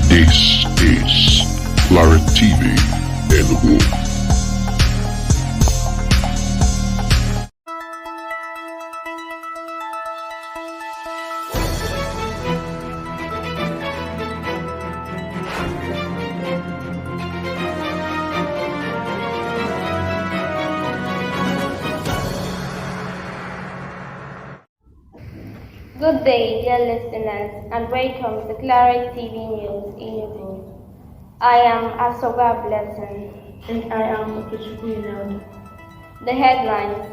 This is Claret-Tv, Enugu. Good day, dear listeners, and welcome to Claret-Tv News Enugu. I am Asoba Blessing. And I am Okechukwu. The headlines: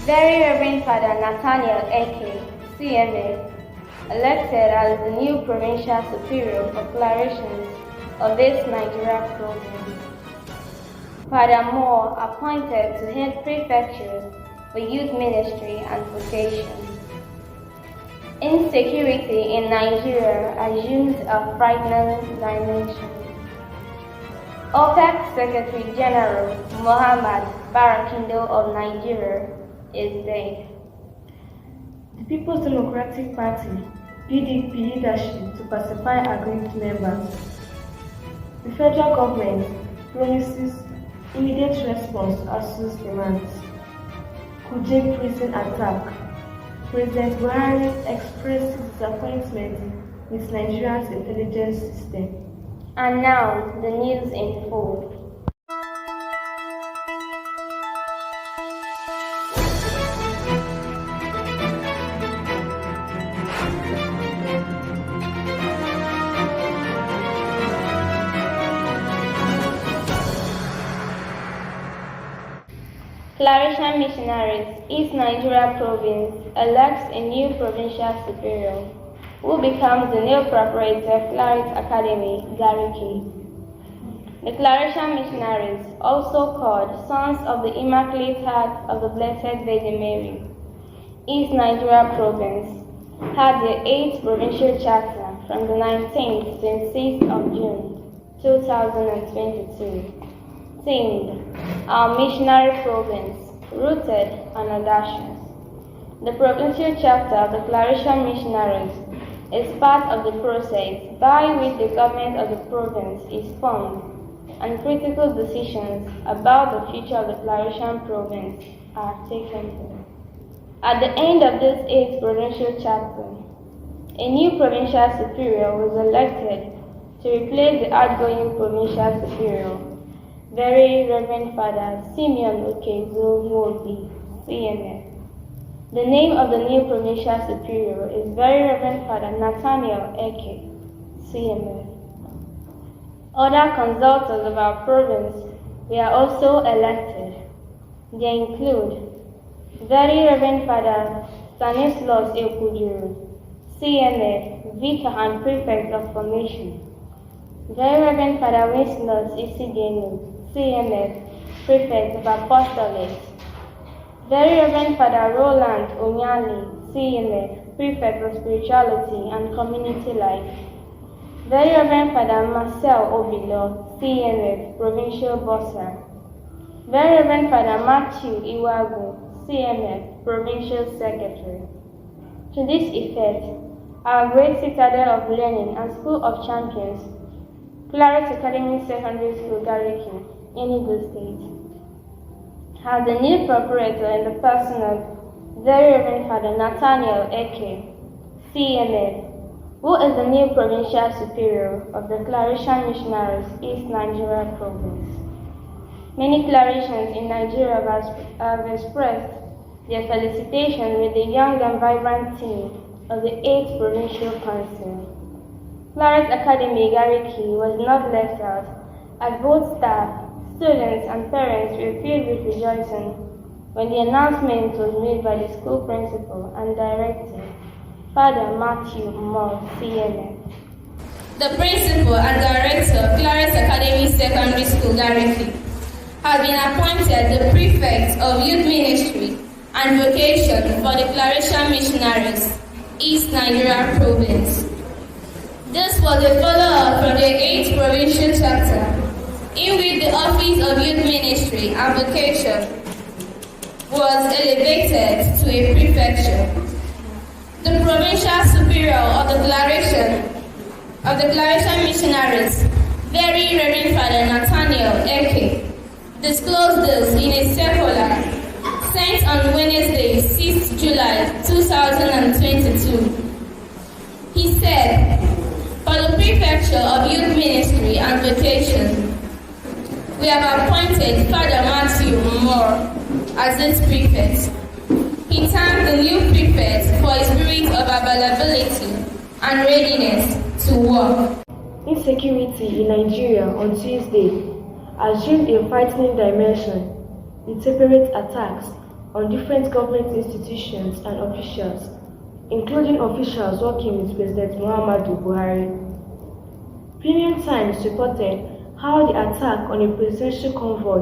Very Reverend Father Nathaniel Eke, CMA, elected as the new Provincial Superior of Clarations of this Nigeria province. Father Moore appointed to head prefectures for youth ministry and vocation. Insecurity in Nigeria assumes a frightening dimension. OPEC Secretary General Mohammed Barakindo of Nigeria is dead. The People's Democratic Party (PDP) leadership to pacify aggrieved members. The federal government promises immediate response to ASUU's demands. Kuje prison attack. President Buhari expressed disappointment with Nigeria's intelligence system. And now, the news in full. Claretian Missionaries, East Nigeria Province, elects a new Provincial Superior, who becomes the new proprietor of Claret Academy, Gariki. The Claretian Missionaries, also called Sons of the Immaculate Heart of the Blessed Virgin Mary, East Nigeria Province, had their 8th provincial chapter from the 19th to 26th of June 2022. Themed, Our Missionary Province, Rooted and Audacious. The provincial chapter of the Claretian Missionaries is part of the process by which the government of the province is formed and critical decisions about the future of the Claretian province are taken. At the end of this 8th provincial chapter, a new provincial superior was elected to replace the outgoing provincial superior, Very Reverend Father Simeon Okezu Mobi, CMF. The name of the new provincial superior is Very Reverend Father Nathaniel Eke, CMF. Other consultors of our province were also elected. They include Very Reverend Father Stanislaus Ekujuru, CMF, Vicar and Prefect of Formation. Very Reverend Father Winslow Isidenu, CMF, Prefect of Apostolate. Very Reverend Father Roland Onyali, CMF, Prefect of Spirituality and Community Life. Very Reverend Father Marcel Obilo, CMF, Provincial Bossa. Very Reverend Father Matthew Iwagu, CMF, Provincial Secretary. To this effect, our great citadel of learning and School of Champions, Claret Academy Secondary School, Gariki, Enugu State, has the new proprietor in the person of Very Reverend Father Nathaniel Eke, CMF, who is the new Provincial Superior of the Claretian Missionaries, East Nigeria Province. Many Claretians in Nigeria have expressed their felicitation with the young and vibrant team of the 8th Provincial Council. Claret Academy Gariki was not left out, as both staff, students and parents were filled with rejoicing when the announcement was made by the school principal and director, Father Matthew Moore, CMF. The principal and director of Claret Academy Secondary School, Gariki, has been appointed the prefect of youth ministry and vocation for the Claretian Missionaries, East Nigeria Province. This was a follow-up from the 8th provincial chapter, in which the office of youth ministry and vocation was elevated to a prefecture. The provincial superior of the Claretian of the Claret missionaries, Very Reverend Father Nathaniel Eke, disclosed this in a circular sent on Wednesday, 6 July 2022. He said, for the Prefecture of Youth Ministry and Vocation, we have appointed Father Matthew Moore as its prefect. He thanked the new prefect for his spirit of availability and readiness to work. Insecurity in Nigeria on Tuesday assumed a frightening dimension with separate attacks on different government institutions and officials, including officials working with President Muhammadu Buhari. Premium Times reported how the attack on a presidential convoy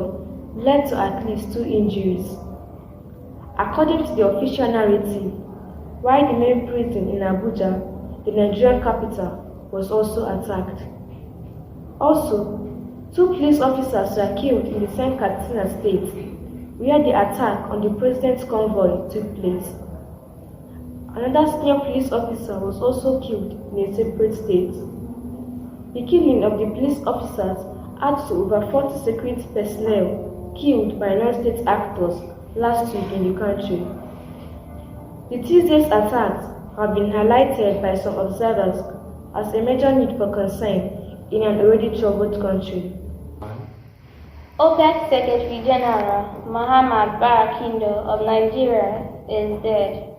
led to at least 2 injuries. According to the official narrative, while the main prison in Abuja, the Nigerian capital, was also attacked. Also, 2 police officers were killed in the same Katsina state, where the attack on the president's convoy took place. Another senior police officer was also killed in a separate state. The killing of the police officers adds to over 40 security personnel killed by non-state actors last week in the country. The Tuesday's attacks have been highlighted by some observers as a major need for concern in an already troubled country. OPEC Secretary General Muhammad Barakindo of Nigeria is dead.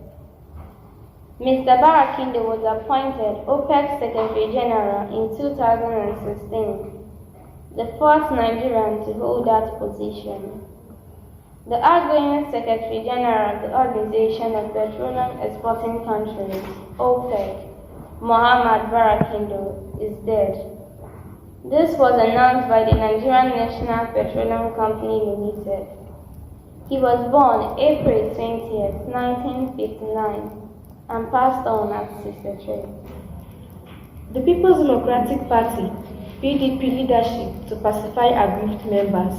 Mr. Barakindo was appointed OPEC Secretary General in 2016, the first Nigerian to hold that position. The outgoing Secretary General of the Organization of Petroleum Exporting Countries, OPEC, Muhammad Barakindo, is dead. This was announced by the Nigerian National Petroleum Company Limited. He was born April 20th, 1959, and passed on at 63. The People's Democratic Party, PDP leadership to pacify aggrieved members.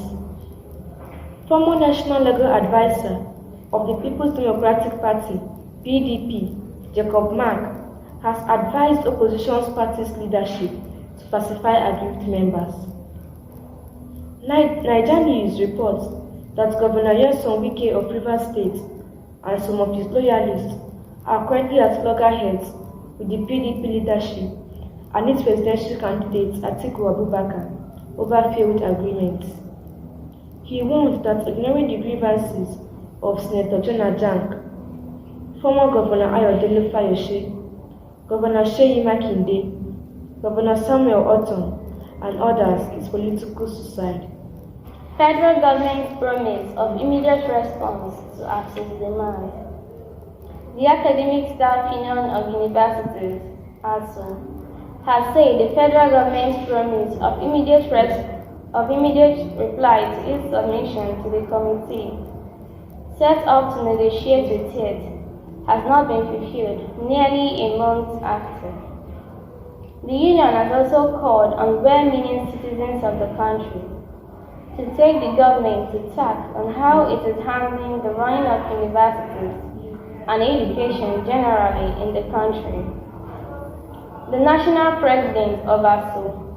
Former National Legal Advisor of the People's Democratic Party, PDP, Jacob Mark, has advised opposition parties' leadership to pacify aggrieved members. Niger News reports that Governor Nyesom Wike of Rivers State and some of his loyalists are currently at loggerheads with the PDP leadership and its presidential candidate Atiku Abubakar over failed agreements. He warned that ignoring the grievances of Senator Jonah Jank, former Governor Ayodele Fayose, Governor Seyi Makinde, Governor Samuel Ortom, and others is political suicide. Federal government's promise of immediate response to access demand. The Academic Staff Union of Universities, ASU, has said the federal government's promise of immediate reply to its submission to the committee set up to negotiate with it has not been fulfilled nearly a month after. The union has also called on well-meaning citizens of the country to take the government to task on how it is handling the running of universities and education generally in the country. The national president of ASU,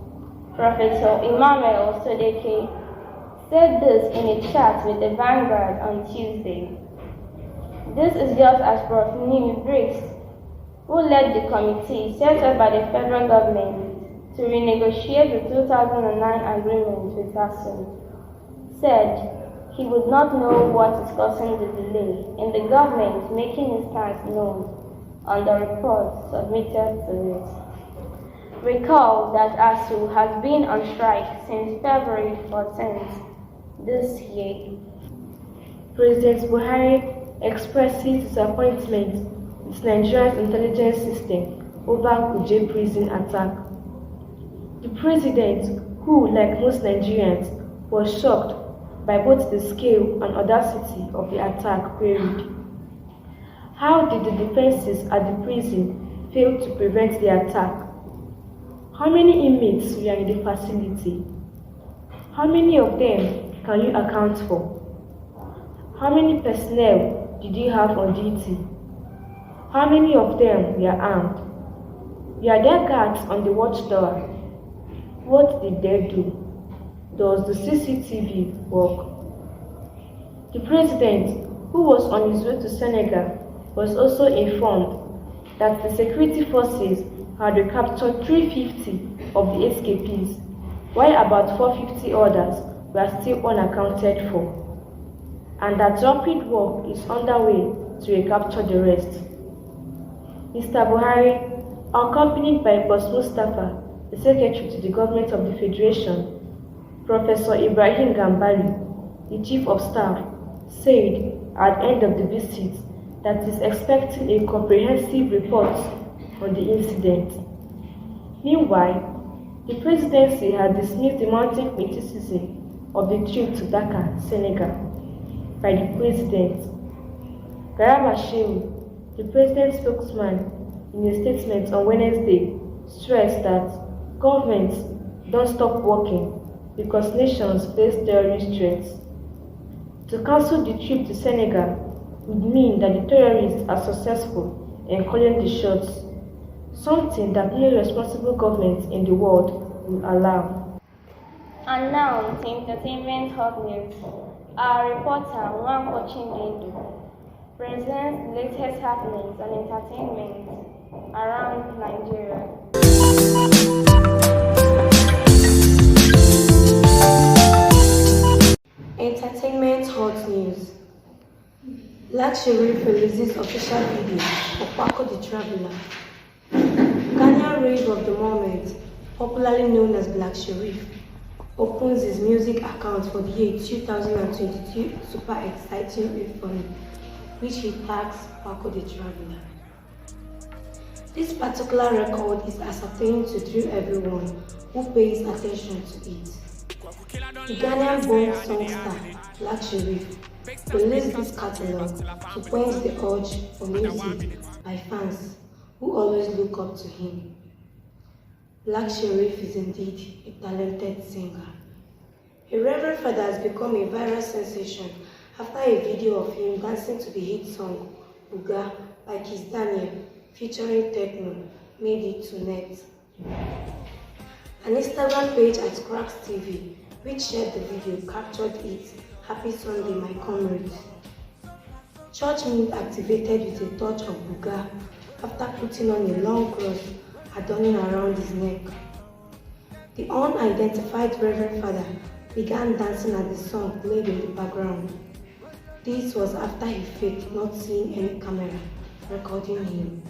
Professor Emmanuel Sodeke, said this in a chat with the Vanguard on Tuesday. This is just as Prof. Nimi Briggs, who led the committee set up by the federal government to renegotiate the 2009 agreement with ASU, said he would not know what is causing the delay in the government making its stance known on the report submitted to it. Recall that ASU has been on strike since February 14th this year. President Buhari expresses disappointment with Nigeria's intelligence system over Kuje prison attack. The president, who, like most Nigerians, was shocked by both the scale and audacity of the attack, queried, how did the defenses at the prison fail to prevent the attack? How many inmates were in the facility? How many of them can you account for? How many personnel did you have on duty? How many of them were armed? Were there guards on the watchtower? What did they do? Does the CCTV work? The president, who was on his way to Senegal, was also informed that the security forces had recaptured 350 of the escapees, while about 450 others were still unaccounted for, and that rapid work is underway to recapture the rest. Mr. Buhari, accompanied by Boss Mustafa, the Secretary to the Government of the Federation, Professor Ibrahim Gambari, the Chief of Staff, said at the end of the visit that he is expecting a comprehensive report on the incident. Meanwhile, the presidency had dismissed the mounting criticism of the trip to Dakar, Senegal, by the president. Garba Shehu, the president's spokesman, in a statement on Wednesday, stressed that governments don't stop working because nations face terrorist threats. To cancel the trip to Senegal would mean that the terrorists are successful in calling the shots, something that no responsible government in the world will allow. And now to entertainment hot news. Our reporter, Nwanko Chindendu, presents the latest happenings on entertainment around Nigeria. Entertainment hot news. Black Sherif releases official video of Paco the Traveler. Ghanaian rave of the moment, popularly known as Black Sherif, opens his music account for the year 2022 super exciting rave funny, which he tags Paco the Traveler. This particular record is ascertained to thrill everyone who pays attention to it. The Ghanaian-born songster Black Sherif released this catalogue to quench the urge for music by fans who always look up to him. Black Sherif is indeed a talented singer. A Reverend Father has become a viral sensation after a video of him dancing to the hit song Buga by Kiss Daniel featuring Techno made it to net. An Instagram page at Claret-Tv, which shared the video, captured it, "Happy Sunday, my comrades." Church Mint activated with a touch of Buga after putting on a long cross adorning around his neck. The unidentified Reverend Father began dancing as the song played in the background. This was after he faked not seeing any camera recording him.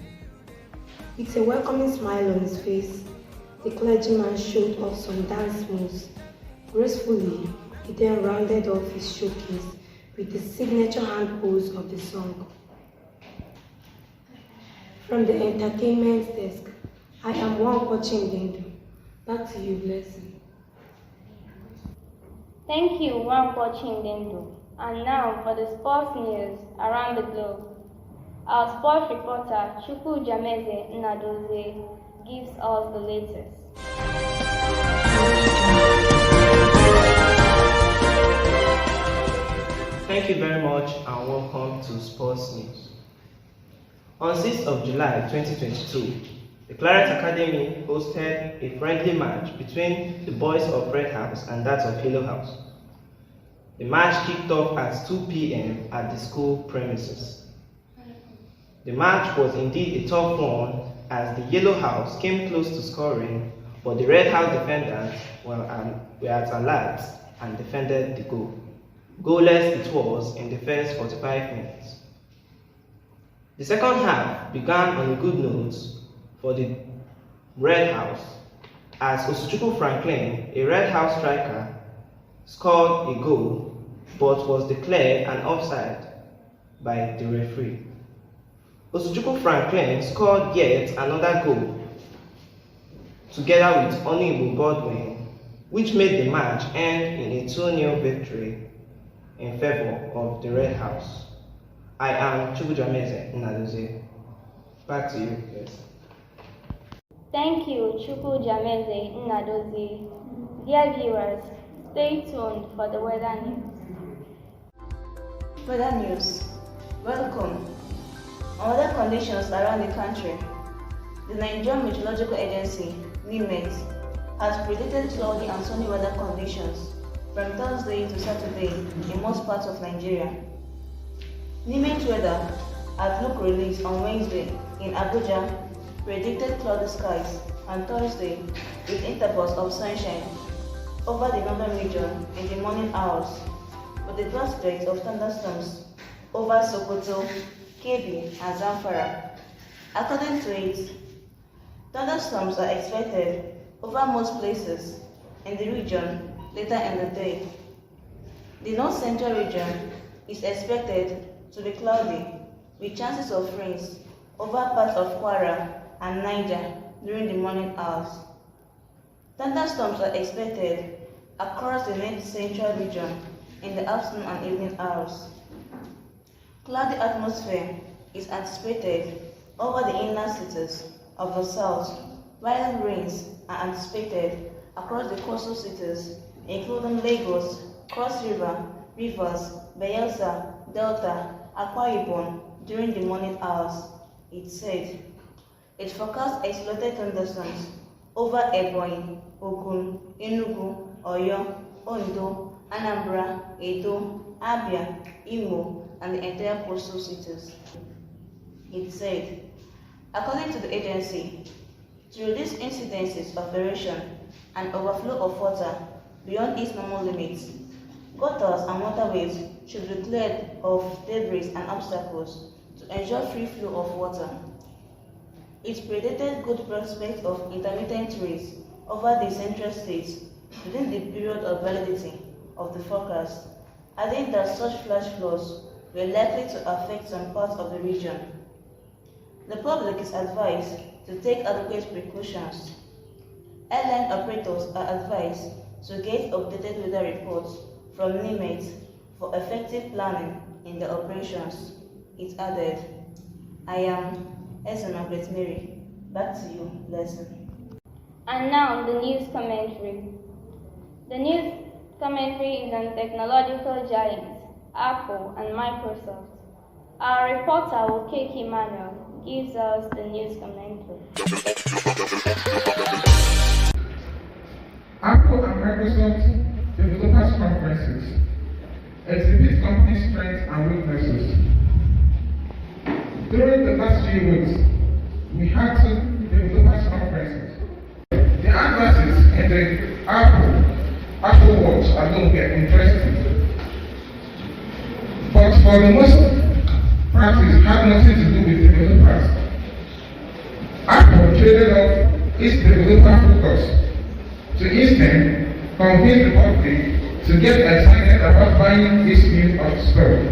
With a welcoming smile on his face, the clergyman showed off some dance moves. Gracefully, he then rounded off his showcase with the signature hand pose of the song. From the entertainment desk, I am Nwanko Chindendu. Back to you, Blessing. Thank you, Nwanko Chindendu. And now for the sports news around the globe. Our sports reporter, Chukwu Jameze Nnadozie, gives us the latest. Thank you very much and welcome to Sports News. On 6th of July 2022, the Claret Academy hosted a friendly match between the boys of Red House and that of Yellow House. The match kicked off at 2 p.m. at the school premises. The match was indeed a tough one as the Yellow House came close to scoring, but the Red House defenders were at alert and defended the goal. Goalless it was in the first 45 minutes. The second half began on a good note for the Red House as Osuchukwu Franklin, a Red House striker, scored a goal but was declared an offside by the referee. Osuchukwu Franklin scored yet another goal together with Onibu Godwin, which made the match end in a 2-0 victory in favor of the Red House. I am Chukwu Jameze Nnadozie. Back to you, please. Thank you, Chukwu Jameze Nnadozie. Dear viewers, stay tuned for the weather news. Weather news. Welcome. On weather conditions around the country. The Nigerian Meteorological Agency, NIMET, has predicted cloudy and sunny weather conditions from Thursday to Saturday in most parts of Nigeria. NIMET weather outlook released on Wednesday in Abuja predicted cloudy skies on Thursday with intervals of sunshine over the northern region in the morning hours, with the prospect of thunderstorms over Sokoto, Kebbi, and Zamfara. According to it, thunderstorms are expected over most places in the region later in the day. The north central region is expected to be cloudy with chances of rains over parts of Kwara and Niger during the morning hours. Thunderstorms are expected across the north central region in the afternoon and evening hours. Cloudy atmosphere is anticipated over the inland cities of the south, while rains are anticipated across the coastal cities including Lagos, Cross River, Rivers, Bayelsa, Delta, Akwa Ibom during the morning hours, it said. It forecast isolated thunderstorms over Ebonyi, Ogun, Enugu, Oyo, Ondo, Anambra, Edo, Abia, Imo, and the entire coastal cities. It said, according to the agency, to reduce incidences of erosion and overflow of water beyond its normal limits, gutters and waterways should be cleared of debris and obstacles to ensure free flow of water. It predicted good prospect of intermittent rains over the central states within the period of validity of the forecast, adding that such flash floods were likely to affect some parts of the region. The public is advised to take adequate precautions. Airline operators are advised to get updated weather reports from NIMET for effective planning in their operations. It added, I am Esther Margaret Mary. Back to you, Lesson. And now the news commentary. The news commentary is on technological giants, Apple and Microsoft. Our reporter, Okeke Emmanuel, gives us the news commentary. Apple and Microsoft developers conferences exhibit company strengths and weaknesses. During the last few weeks, we had two developers conferences. The advances in the Apple Watch alone were interesting, but for the most practice had nothing to do with developers. Apple traded off its developer focus to instead convince the public to get excited about buying this new store.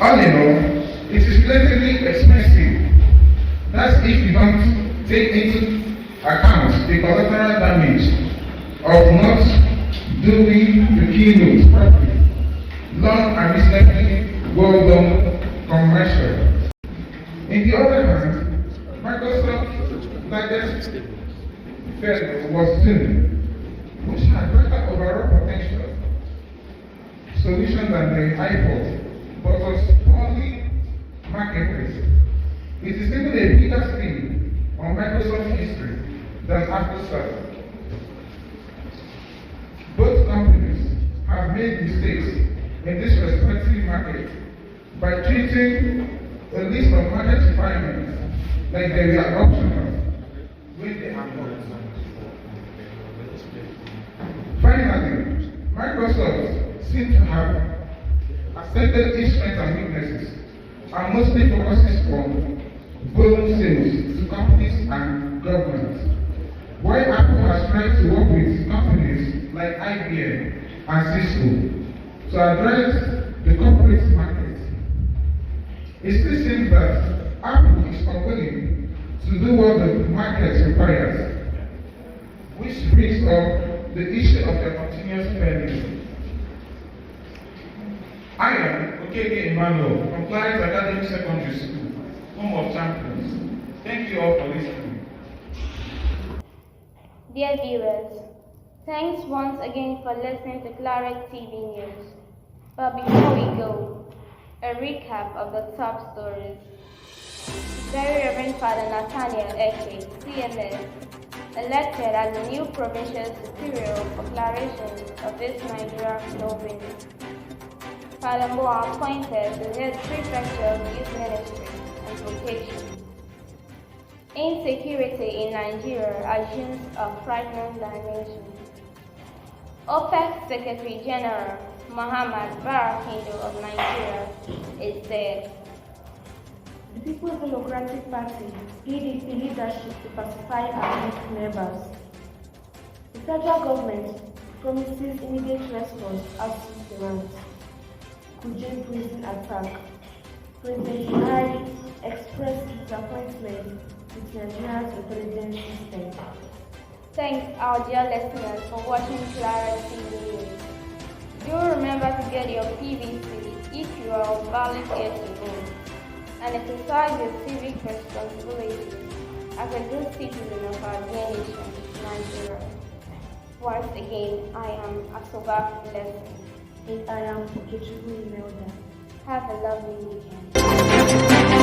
All in all, it is relatively expensive. That's if you don't take into account the collateral damage of not doing the keynote properly. Long and reasonably well done commercial. In the other hand, Microsoft's largest failure was Zoom, which had greater overall potential solution than the iPod, but was poorly marketed. It is even a bigger thing on Microsoft history than Apple served. Both companies have made mistakes in this respective market by treating a list of market requirements like they were optional when they are not. Finally, Microsoft seems to have accepted its strengths and weaknesses and mostly focuses on volume sales to companies and governments, while Apple has tried to work with companies like IBM and Cisco to address the corporate market. It still seems that Apple is unwilling to do what the market requires, which brings up the issue of the continuous spending. I am Okeke Emmanuel from Claret-Tv Secondary School, home of champions. Thank you all for listening. Dear viewers, thanks once again for listening to Claret-Tv News. But before we go, a recap of the top stories. Very Reverend Father Nathaniel Eke, CMS, elected as the new Provincial Superior for Claret of this Nigeria province. Father Moore appointed the head prefecture of youth ministry and vocation. Insecurity in Nigeria assumes a frightening dimension. OPEC Secretary General Muhammad Barakindo of Nigeria is dead. The People's Democratic Party, PDP leadership to pacify our youth members. The federal government promises immediate response as to demands. Kuje prison attack. President Buhari expressed disappointment with Nigeria's intelligence system. Thanks, our dear listeners, for watching Claret-Tv News. Do remember to get your PVC if you are of valid age to vote, and exercise your civic responsibility as a good citizen of our dear nation, Nigeria. Once again, I am Asoba Blessing. And I am Okechukwu Imelda. Have a lovely weekend.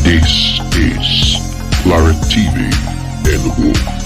This is Claret-Tv Enugu.